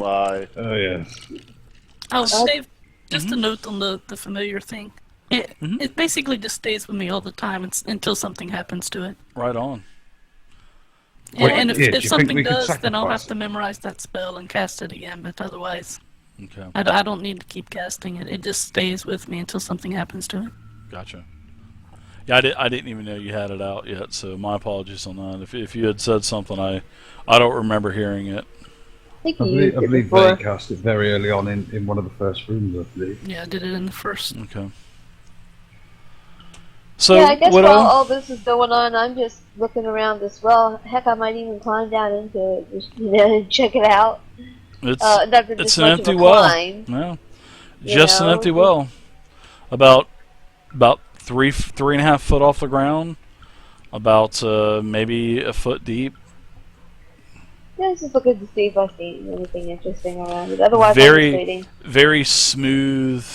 Why? Oh, yes. Oh, Dave, just a note on the familiar thing. It basically just stays with me all the time until something happens to it. Right on. And Yeah, do you if think something we could does, then I'll have sacrifice to it? memorize that spell and cast it again, but otherwise, Okay. I don't need to keep casting it. It just stays with me until something happens to it. Gotcha. Yeah, I didn't even know you had it out yet, so my apologies on that. If you had said something, I don't remember hearing it. I believe they cast it very early on in one of the first rooms, I believe. Yeah, I did it in the first. Okay. So, yeah, I guess Widow, while all this is going on, I'm just looking around as well. Heck, I might even climb down into it, just, and check it out. it's Not that it's it's an much empty of a well. climb, No, you just an know? empty well. About 3.5 foot off the ground. About maybe a foot deep. Yeah, just looking to see if I see anything interesting around it. Otherwise, I'm just waiting. Very smooth,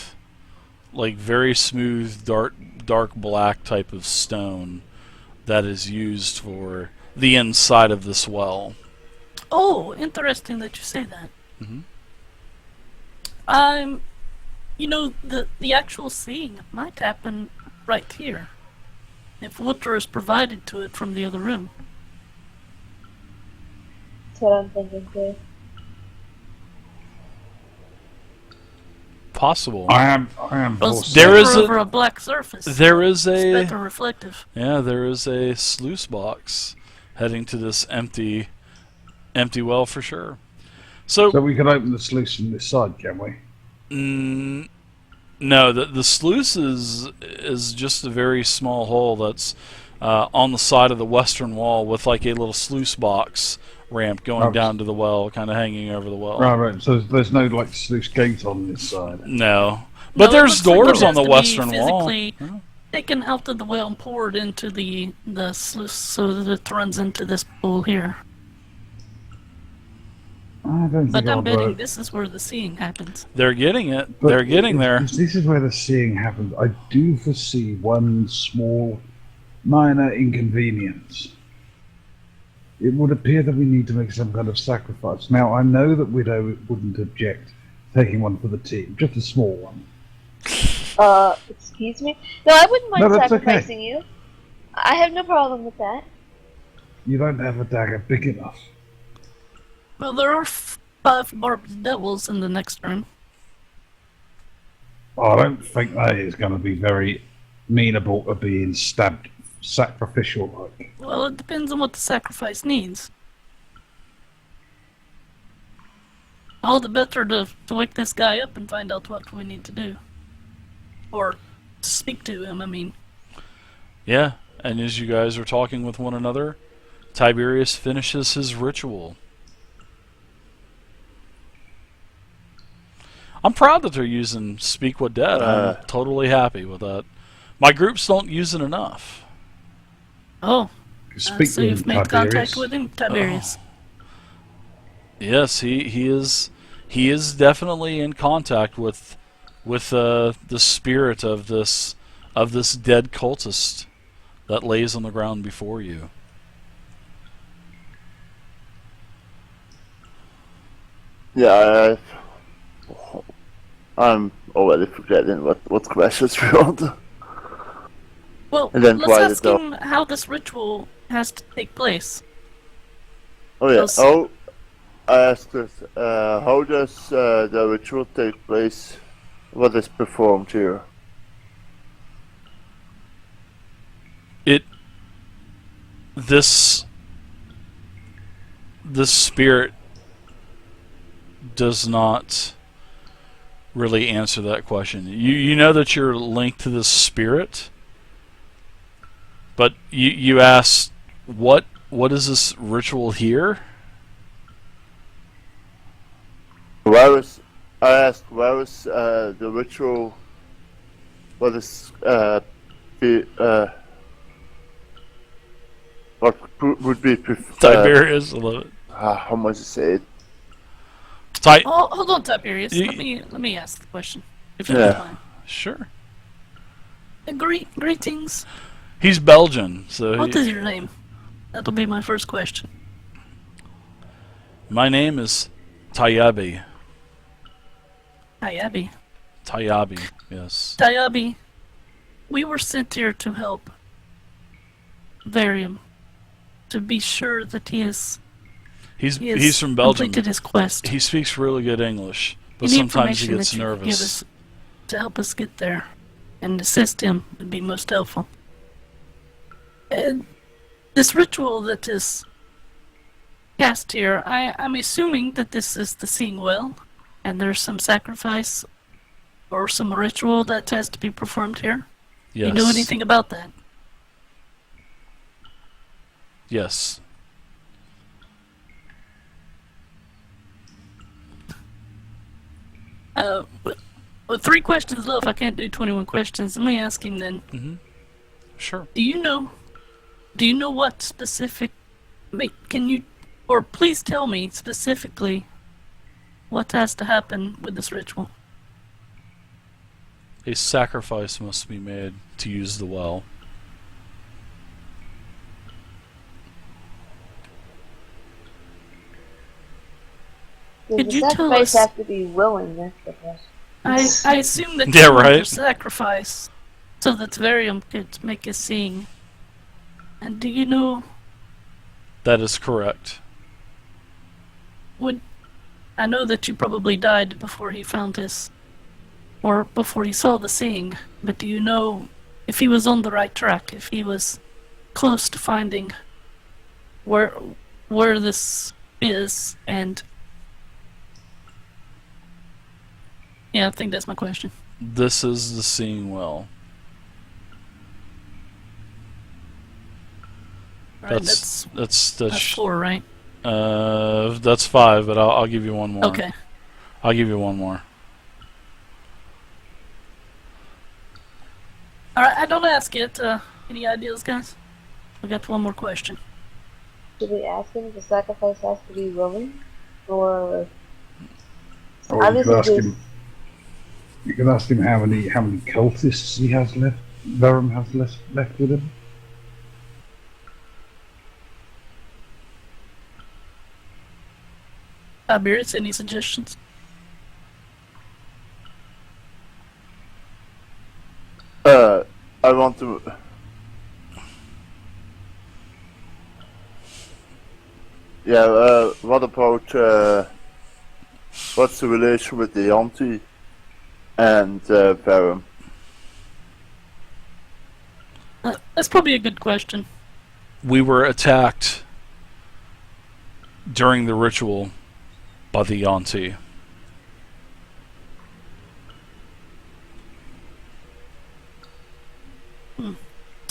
like very smooth, dark black type of stone that is used for the inside of this well. Oh, interesting that you say that. Mhm. You know, the actual seeing might happen right here, if water is provided to it from the other room. That's what I'm thinking too. Possible. I am Well, also... There is over a black surface. There is It's a better reflective. there is a sluice box heading to this empty well for sure. So we can open the sluice from this side, can we? No, the sluice is just a very small hole that's on the side of the western wall with like a little sluice box ramp going down to the well, kind of hanging over the well. Right. So there's no like sluice gate on this side. No, but No, there's it looks like doors it on the has to be western wall. physically taken out of the well and poured into the sluice so that it runs into this pool here. I don't But think I'm I'll betting work. this is where the seeing happens. They're getting it. But They're getting there. if this is where the seeing happens, I do foresee one small, minor inconvenience. It would appear that we need to make some kind of sacrifice. Now, I know that Widow wouldn't object taking one for the team, just a small one. Excuse me? No, I wouldn't mind No, that's sacrificing you. I have no problem with that. You don't have a dagger big enough. Well, there are 5 barbed devils in the next room. I don't think that is going to be very amenable to being stabbed sacrificial like. Well, it depends on what the sacrifice needs. All the better to wake this guy up and find out what we need to do. Or speak to him, I mean. Yeah, and as you guys are talking with one another, Tiberius finishes his ritual. I'm proud that they're using Speak What Dead. I'm totally happy with that. My groups don't use it enough. Oh, Speak so to you've him, made Tiberius. contact with him, Tiberius. Yes, he is definitely in contact with the spirit of this dead cultist that lays on the ground before you. Yeah, I'm already forgetting what questions we want. Well, And then let's try ask it out. him how this ritual has to take place. Oh yeah. Yes. Oh, I asked this. How does the ritual take place? What is performed here? This spirit does not really answer that question. You know that you're linked to this spirit, but you ask what is this ritual here? I asked where is the ritual? What is what would be Tiberius, I love it. how much to say it? Oh, hold on, Tiberius. Let me ask the question, if you don't mind. Sure. Greetings. He's Belgian, so What is your name? That'll be my first question. my name is Tayabi. Tayabi. Tayabi, yes. Tayabi, we were sent here to help Varium, to be sure that he has He's from Belgium. completed his quest. He speaks really good English, but Any sometimes he information gets that you could give nervous. us to help us get there and assist him would be most helpful. And this ritual that is cast here, I'm assuming that this is the Seeing Well, and there's some sacrifice or some ritual that has to be performed here. Yes. You know anything about that? Yes. With 3 questions left, I can't do 21 questions. Let me ask him then. Sure. Do you know what specific, can you, or please tell me specifically what has to happen with this ritual? A sacrifice must be made to use the well. Does Could the you tell sacrifice us- have to be willing? That's the question. I assume that Yeah, you want right. to sacrifice so that Varium could make us seeing. And do you know, That is correct. I know that you probably died before he found this, or before he saw the seeing, but do you know if he was on the right track, if he was close to finding where this is, and yeah, I think that's my question. This is the Seeing Well. Alright, That's that's 4, right? that's 5, but I'll give you one more. Okay. I'll give you one more. Alright, I don't ask yet. Any ideas, guys? I got one more question. Should we ask him if the sacrifice has to be willing? Or Or how you does could it ask just him. You can ask him how many cultists he has left. Verum has left with him. Tiberius, any suggestions? I want to. Yeah, what about, what's the relation with the yuan-ti and Verum? That's probably a good question. We were attacked during the ritual by the yuan-ti.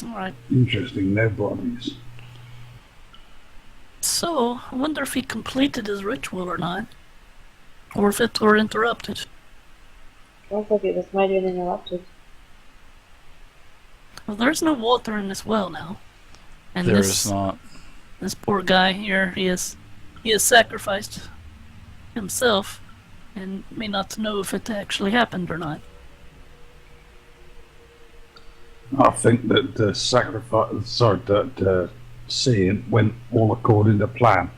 Alright. Interesting, no bodies. So, I wonder if he completed his ritual or not. Or if it were interrupted. sounds like it was might have been interrupted. Well, there's no water in this well now. And There this is not. this poor guy here, he has sacrificed himself and may not know if it actually happened or not. I think that the sacrifice, that seeing went all according to plan,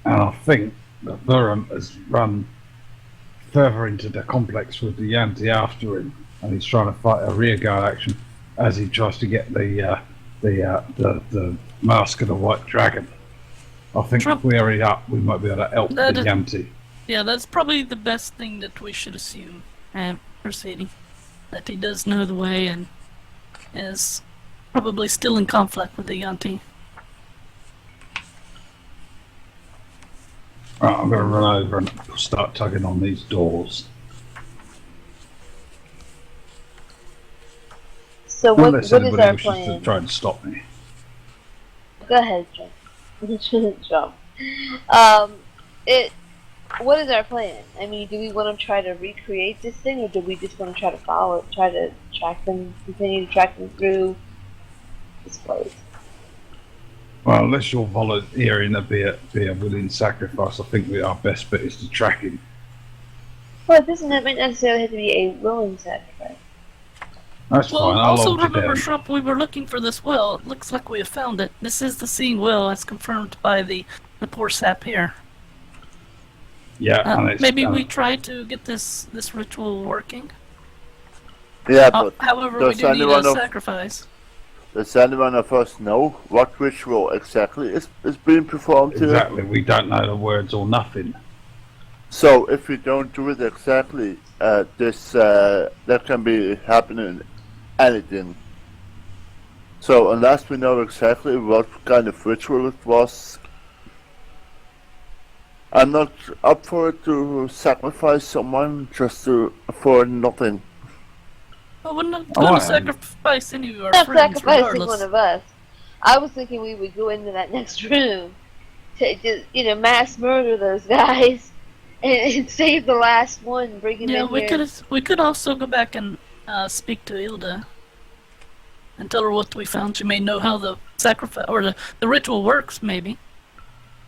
and I think that Verum has run further into the complex with the yuan-ti after him, and he's trying to fight a rearguard action as he tries to get the mask of the white dragon. I think Trump- if we hurry up, we might be able to help That the is- yuan-ti. Yeah, that's probably the best thing that we should assume, proceeding. That he does know the way and is probably still in conflict with the yuan-ti. Right, I'm going to run over and start tugging on these doors. So what Unless is anybody our wishes to plan? try and stop me. Go ahead, John. Jump. What is our plan? I mean, do we want to try to recreate this thing, or do we just want to try to follow it, try to track them, continue to track them through this place? Well, unless you're volunteering to be a willing sacrifice, I think our best bet is to track him. Well, it doesn't necessarily have to be a willing sacrifice. That's Well, fine. I'll also hold you remember, down. Trump, we were looking for this well. It looks like we have found it. This is the Seeing Well, as confirmed by the poor sap here. Yeah, and it's, Maybe we try to get this ritual working. Yeah, but However, we does do need anyone a of sacrifice. does anyone of us know what ritual exactly is being performed here? exactly. We don't know the words or nothing. So if we don't do it exactly, there can be happening anything. So unless we know exactly what kind of ritual it was, I'm not up for it to sacrifice someone just for nothing. Well, we're not Oh, going I to am. sacrifice any of our Not friends, sacrificing regardless. one of us. I was thinking we would go into that next room to just, mass murder those guys and save the last one, bring him Yeah, in here. we could also go back and speak to Ilda and tell her what we found. She may know how the sacrifice or the ritual works, maybe.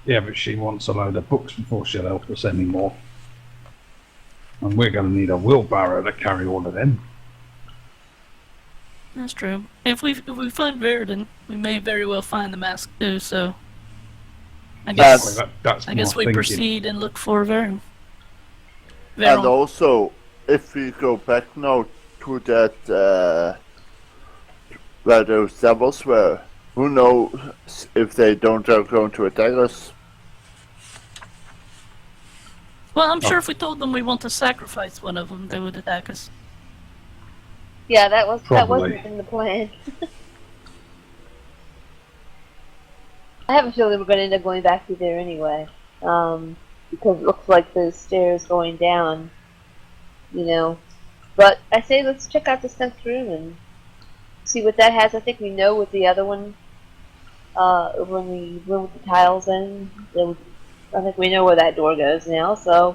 Yeah, but she wants a load of books before she'll help us anymore. And we're going to need a wheelbarrow to carry all of them. That's true. If we find Veridan, we may very well find the mask too. So I guess That's I guess my we thinking. proceed and look for Verum. And also, if we go back now to that where those devils were, who knows if they don't are going to attack us? Well, I'm sure if we told them we want to sacrifice one of them, they would attack us. Yeah, that wasn't Probably. in the plan. I have a feeling we're going to end up going back through there anyway, because it looks like the stairs going down, But I say let's check out this next room and see what that has. I think we know what the other one, when the room with the tiles in, I think we know where that door goes now, so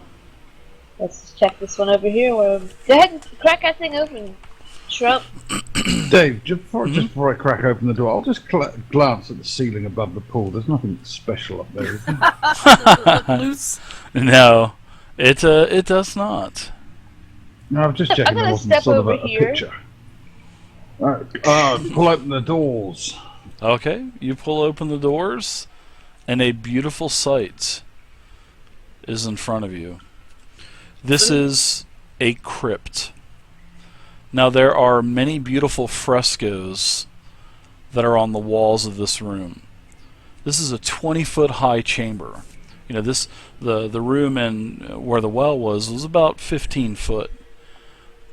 let's just check this one over here. Go ahead and crack that thing open, Trump. Dave, just before I crack open the door, I'll just glance at the ceiling above the pool. There's nothing special up there, is there? Look loose. No, it does not. No, I was just checking there gonna wasn't step sort of over a here. picture. Pull open the doors. Okay, you pull open the doors, and a beautiful sight is in front of you. This is a crypt. Now, there are many beautiful frescoes that are on the walls of this room. This is a 20-foot high chamber. The room where the well was about 15 foot.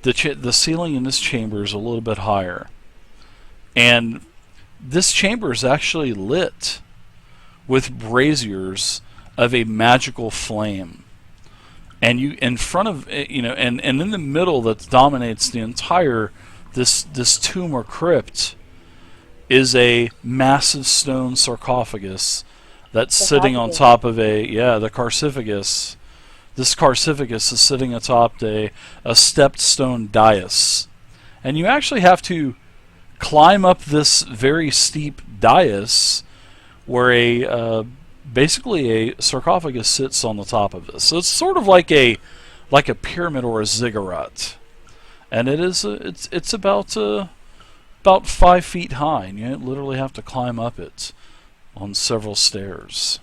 The ceiling in this chamber is a little bit higher. And this chamber is actually lit with braziers of a magical flame. And you, in front of, and in the middle that dominates the entire, this tomb or crypt, is a massive stone sarcophagus that's sitting on top of the Carciphagus. This Carciphagus is sitting atop a stepped stone dais. And you actually have to climb up this very steep dais where basically a sarcophagus sits on the top of this. So it's sort of like a pyramid or a ziggurat. And it's about 5 feet high, and you literally have to climb up it on several stairs.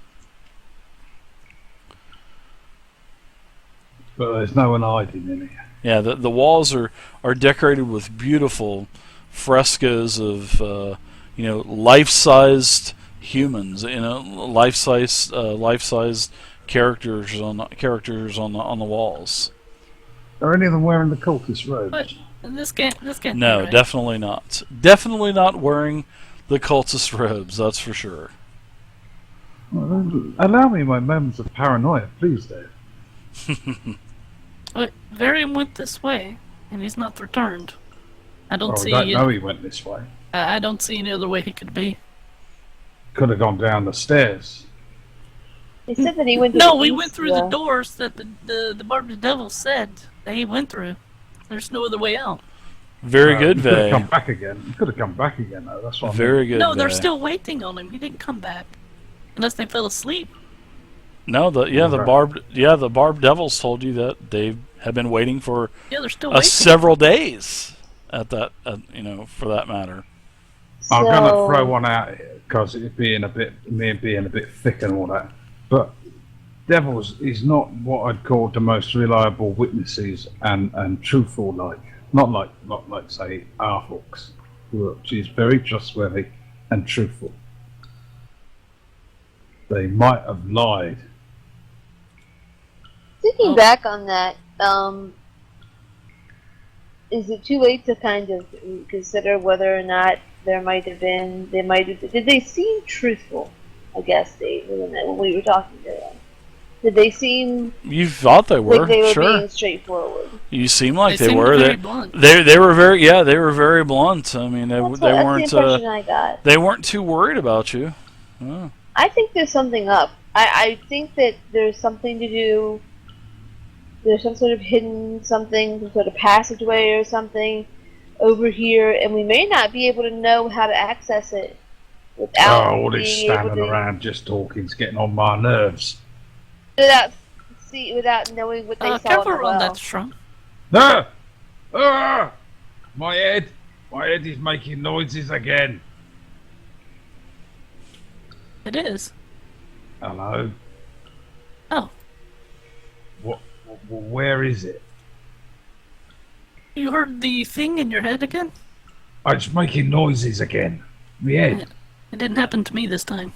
But there's no one hiding in here. Yeah, the walls are decorated with beautiful frescoes of life-sized humans, life-sized characters on the walls. Are any of them wearing the cultist robes? But this can't. No, be right. definitely not. Definitely not wearing the cultist robes. That's for sure. Well, allow me my moments of paranoia, please, Dave. But Varian went this way, and he's not returned. I don't Well, we see. don't know he went this way. I don't see any other way he could be. Could have gone down the stairs. They said that he went to No, the we east, went through the doors that the Barbed Devil said that he went through. There's no other way out. Very good, He could have Vay. come back again. He could have come back again, though. That's what Very good. No, they're Vay. still waiting on him. He didn't come back, unless they fell asleep. No, the barbed devils told you that they have been waiting for Yeah, they're still waiting. several days at that, for that matter. I'm So- going to throw one out here because it being a bit thick and all that. But devils is not what I'd call the most reliable witnesses and truthful, like not like say our folks, which is very trustworthy and truthful. They might have lied. Thinking back on that, is it too late to kind of consider whether or not did they seem truthful? I guess when we were talking to them. Did they seem You thought they were, like they were sure. being straightforward? You seem like they seemed were. very blunt. They were very they were very blunt. I mean, they That's weren't the impression I got. they weren't too worried about you. Oh. I think there's something up. I think that there's something to do. There's some sort of hidden something, some sort of passageway or something over here, and we may not be able to know how to access it without All this being able standing to, around just talking's getting on my nerves. without knowing what they saw in Careful the around well. that strong. Ah! Ah! My head is making noises again. It is. Hello. Oh, Where is it? you heard the thing in your head again? It's making noises again. My head. It didn't happen to me this time.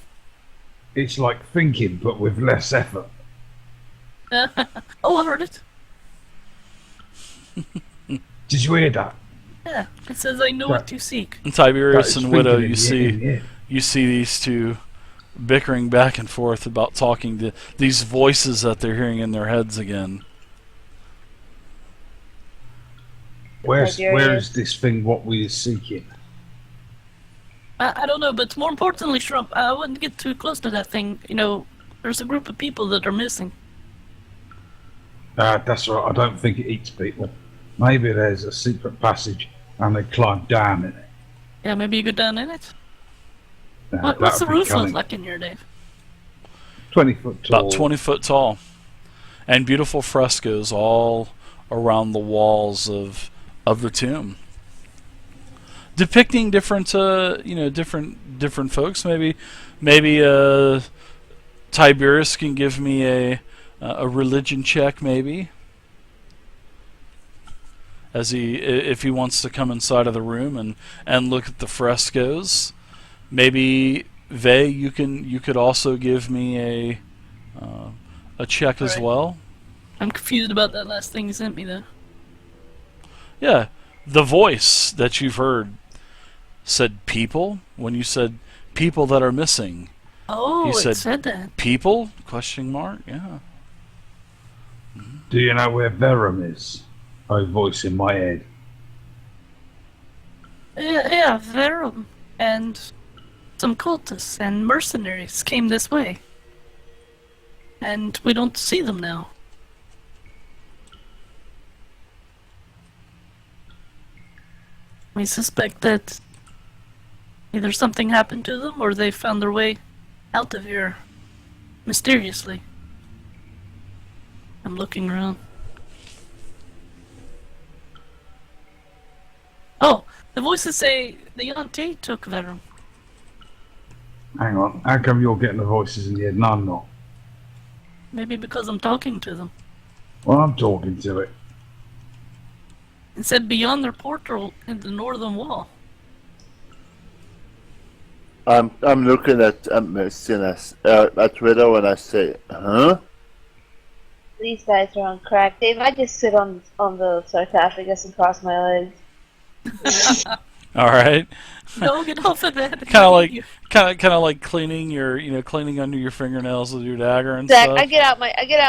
It's like thinking, but with less effort. Oh, I heard it. Did you hear that? Yeah, it says I know what you seek. And Tiberius That is and Widow, thinking in the head. you see these two bickering back and forth about talking to these voices that they're hearing in their heads again. Where Tiberius. is this thing what we are seeking? I don't know, but more importantly, Shrump, I wouldn't get too close to that thing. You know, there's a group of people that are missing. That's right, I don't think it eats people. Maybe there's a secret passage and they climb down in it. Yeah, maybe you go down in it. That What's the would be roof look cunning. like in here, Dave? 20 foot tall. About 20 foot tall. And beautiful frescoes all around the walls of the tomb. Depicting different different folks. Maybe Tiberius can give me a religion check, maybe, if he wants to come inside of the room and look at the frescoes. Maybe Vey, you could also give me a check as Alright. well. I'm confused about that last thing you sent me, though. Yeah, the voice that you've heard said people. When you said people that are missing, Oh, You it said- said that. people? Question mark? Yeah. Do you know where Verum is? A voice in my head. Yeah, Verum and some cultists and mercenaries came this way. And we don't see them now. We suspect that either something happened to them or they found their way out of here mysteriously. I'm looking around. Oh, the voices say the yuan-ti took Verum. Hang on, how come you're getting the voices in the head and I'm not? Maybe because I'm talking to them. Well, I'm talking to it. It said beyond their portal in the northern wall. I'm looking at at Widow and I say, huh? These guys are on crack. Dave, I just sit on the sarcophagus and cross my legs. All right. No, get off of that. Kind of like cleaning cleaning under your fingernails with your dagger and Zach, stuff. I get out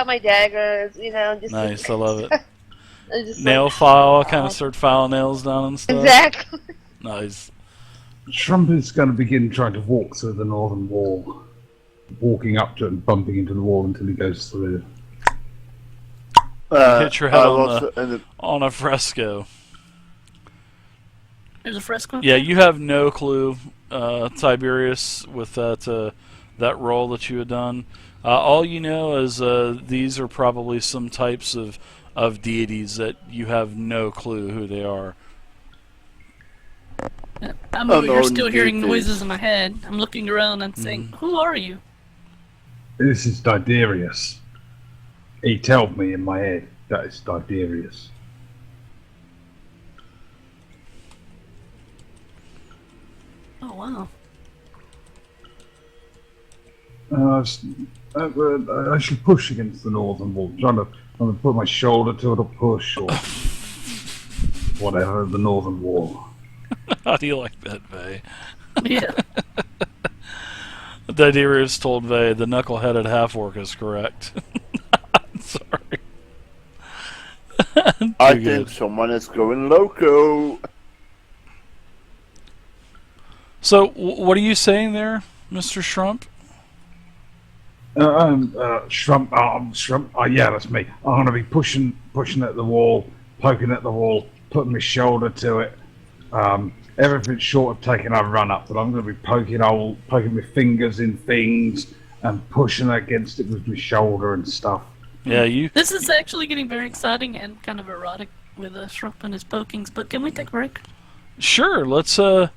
my dagger, just Nice, I love it. I'm just Nail like, file, kind of start filing nails down and stuff. exactly. Nice. Trump is going to begin trying to walk through the northern wall. Walking up to it and bumping into the wall until he goes through. Hit your head I on also- on a fresco. There's a fresco. Yeah, you have no clue, Tiberius, with that roll that you had done. All you know is these are probably some types of deities that you have no clue who they are. I'm Oh, over here no, still hearing indeed. noises in my head. I'm looking around and saying, "Who are you?" This is Diderius. He told me in my head that it's Diderius. Oh wow. I should push against the northern wall. Trying to put my shoulder to it or push or whatever, the northern wall. How do you like that, Vay? Yeah. Diderius told Vay the knuckle-headed half-orc is correct. Sorry. I Too think good. someone is going loco. So, what are you saying there, Mr. Shrump? Shrump. Oh, yeah, that's me. I'm gonna be pushing at the wall, poking at the wall, putting my shoulder to it. Everything's short of taking a run up, but I'm gonna be poking my fingers in things and pushing against it with my shoulder and stuff. Yeah, you. This is actually getting very exciting and kind of erotic with Shrump and his pokings, but can we take a break? Sure. Let's do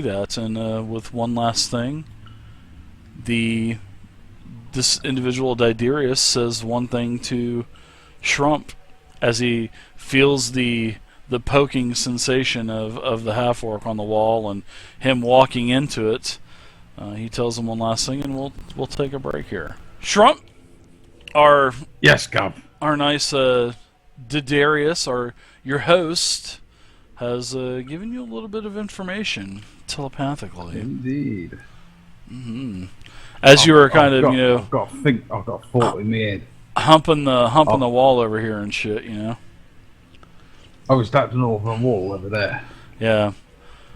that. And with one last thing, this individual Diderius says one thing to Shrump as he feels the poking sensation of the half-orc on the wall and him walking into it. He tells him one last thing, and we'll take a break here. Shrump, Yes, Gov. our nice Diderius, your host, has given you a little bit of information telepathically. Indeed. As you were kind of, I've got a thought in my head. humping the wall over here and shit, I was at the northern wall over there. Yeah.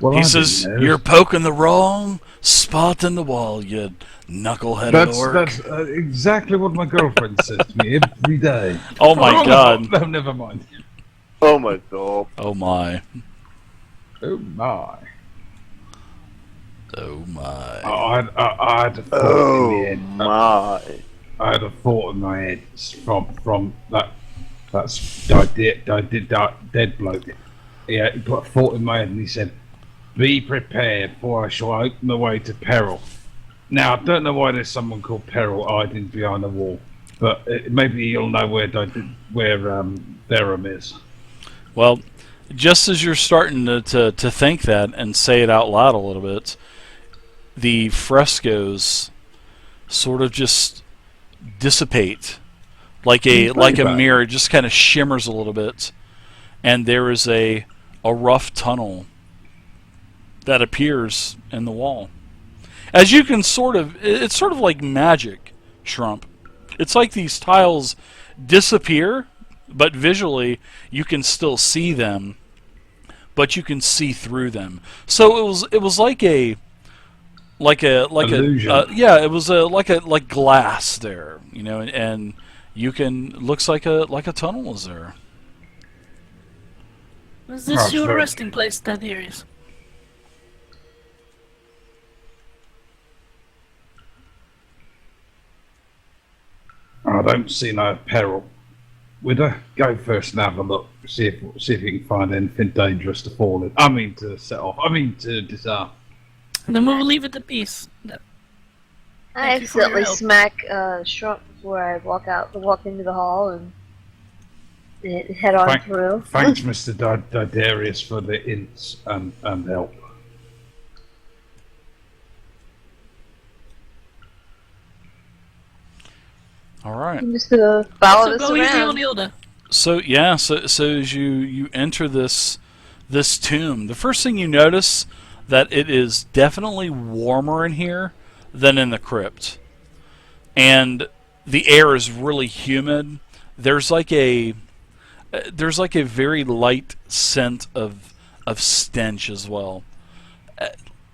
Well, He I says, didn't know. "You're poking the wrong spot in the wall, you knuckleheaded orc." That's exactly what my girlfriend says to me every day. Oh my god. No, never mind. Oh my god. Oh my. Oh my. Oh my. I had a thought in Oh my head. my. I had a thought in my head from that's dead bloke. Yeah, he put a thought in my head and he said, "Be prepared, for I shall open the way to peril." Now I don't know why there's someone called Peril hiding behind the wall, but maybe you'll know where Therum is. Well, just as you're starting to think that and say it out loud a little bit, the frescoes sort of just dissipate like a mirror. It just kind of shimmers a little bit, and there is a rough tunnel that appears in the wall. As you can it's sort of like magic, Shrump. It's like these tiles disappear, but visually you can still see them, but you can see through them. So it was like a Illusion. It was like glass there, and you can looks like a tunnel is there. Is this your sure. resting place, Diderius? I don't see no peril. We'd go first and have a look, see if you can find anything dangerous to fall in. I mean to set off. I mean to disarm. Then we'll leave it at peace. I Thank you for your accidentally help. smack Shrump before I walk into the hall and head on Thank- through. Thanks, Mr. Diderius, for the hints and help. All right. I'm just gonna follow So this go easy on around. Hilda. So as you enter this tomb, the first thing you notice that it is definitely warmer in here than in the crypt, and the air is really humid. There's like a very light scent of stench as well.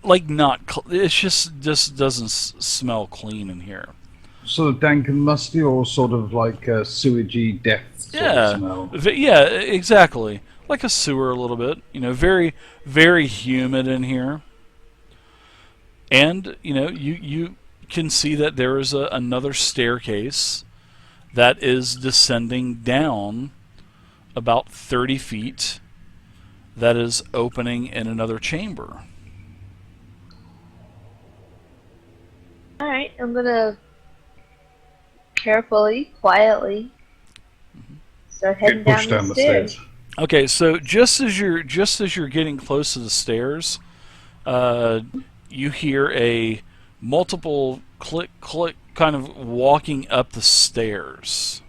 Like it just doesn't smell clean in here. Sort of dank and musty, or sort of like a sewagey death sort of smell. Yeah, exactly. Like a sewer a little bit. Very, very humid in here. And, you can see that there is another staircase that is descending down about 30 feet that is opening in another chamber. Alright, I'm gonna carefully, quietly start heading Get pushed down down the the stairs. stairs. Okay, so just as you're getting close to the stairs, you hear a multiple click click kind of walking up the stairs,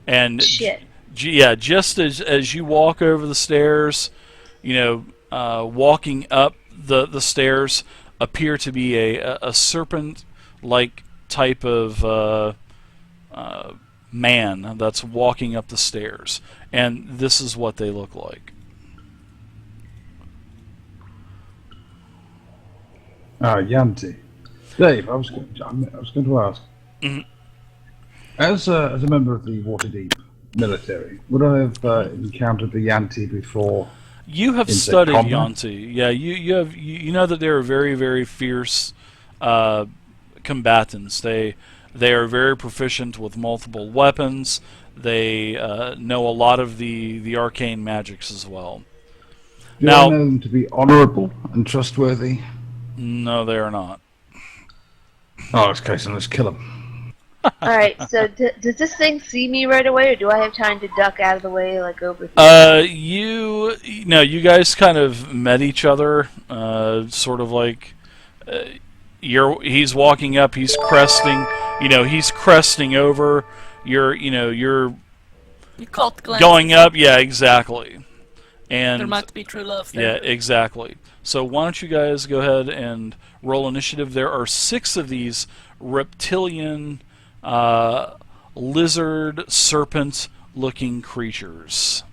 and Shit. yeah, just as you walk over the stairs, walking up the stairs appear to be a serpent like type of man that's walking up the stairs, and this is what they look like. Yuan-ti. Dave, I was going to ask. Mhm. As a member of the Waterdeep military, would I have encountered the Yuan-ti before? You have In the studied combat? yuan-ti. Yeah, you know that they're very, very fierce combatants. They are very proficient with multiple weapons. They know a lot of the arcane magics as well. Do Now- I know them to be honourable and trustworthy? No, they are not. Oh, okay, so let's kill them. Alright, so does this thing see me right away, or do I have time to duck out of the way, like over here? You guys kind of met each other, sort of like he's walking up, he's cresting, he's cresting over. You're You caught the glance. going up, yeah, exactly. And There might be true love yeah, there. exactly. So why don't you guys go ahead and roll initiative? There are 6 of these reptilian, lizard, serpent-looking creatures.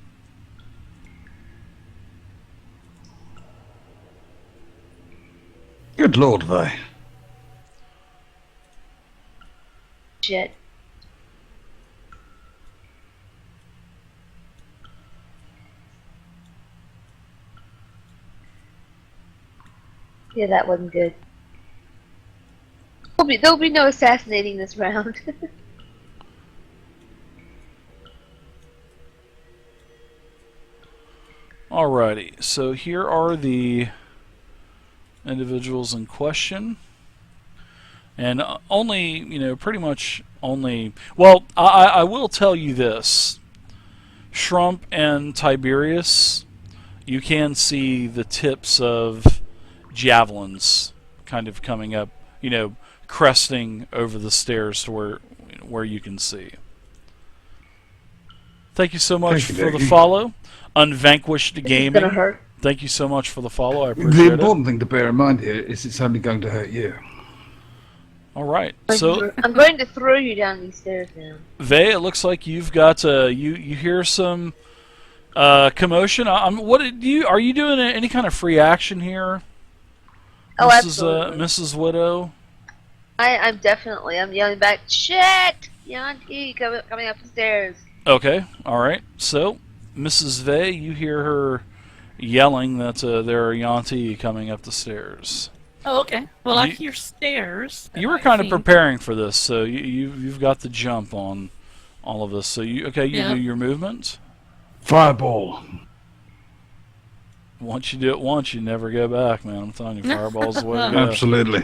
Good lord, they. Shit. Yeah, that wasn't good. There'll be no assassinating this round. Alrighty, so here are the individuals in question. And only, pretty much only... Well, I will tell you this. Shrump and Tiberius, you can see the tips of javelins kind of coming up, cresting over the stairs to where you can see. Thank you so much Thank you, for the Dickie. follow. Unvanquished This is Gaming. gonna hurt. Thank you so much for the follow. I The appreciate it. important thing to bear in mind here is it's only going to hurt you. All right. So, I'm going to throw you down these stairs now. Vey, it looks like you've got you hear some commotion. Are you doing any kind of free action here? Oh, Mrs. absolutely. Mrs. Widow. I'm yelling back, shit! Yuan-ti coming up the stairs. Okay. All right. So, Mrs. Vey, you hear her yelling that there are yuan-ti coming up the stairs. Oh, okay. Well, I You- hear stairs. You were and I kind of think- preparing for this, so you've got the jump on all of this. So you Yeah. do your movement. Fireball. Once you do it once, you never go back, man. I'm telling you, fireball's the way to go. Absolutely.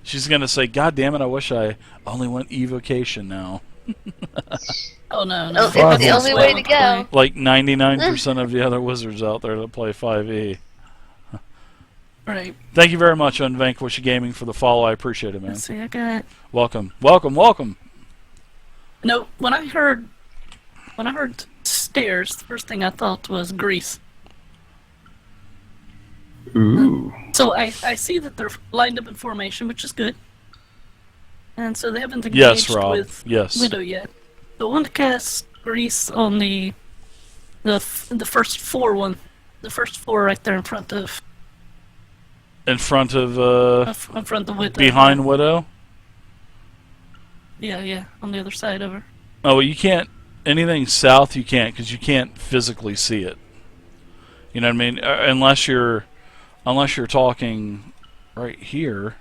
She's gonna say, "God damn it! I wish I only went evocation now." Oh, no. Oh, That's it's the the only way to go. Like 99% of the other wizards out there that play 5e. Right. Thank you very much, Unvanquished Gaming, for the follow. I appreciate it, man. Let's see, I got... Welcome, welcome, welcome. No, when I heard stairs, the first thing I thought was grease. Ooh. So I see that they're lined up in formation, which is good. And so they haven't engaged Yes, Rob. with Yes. Widow yet. So I want to cast grease on the first floor one. The first floor right there in front of In front of, in front of Widow. behind Widow. Yeah, on the other side of her. Oh, well, you can't. Anything south, you can't, because you can't physically see it. You know what I mean? Unless you're talking right here.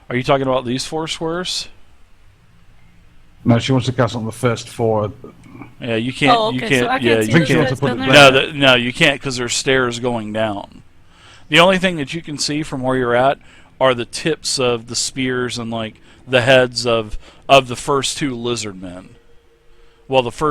Are you talking about these 4 squares? No, she wants to cast on the first 4. Yeah, you can't. Oh, okay, You so can't. I Yeah, can't see you those can't. guys down there? No, you can't, because there's stairs going down. The only thing that you can see from where you're at are the tips of the spears and like the heads of the first two lizard men. Well, the first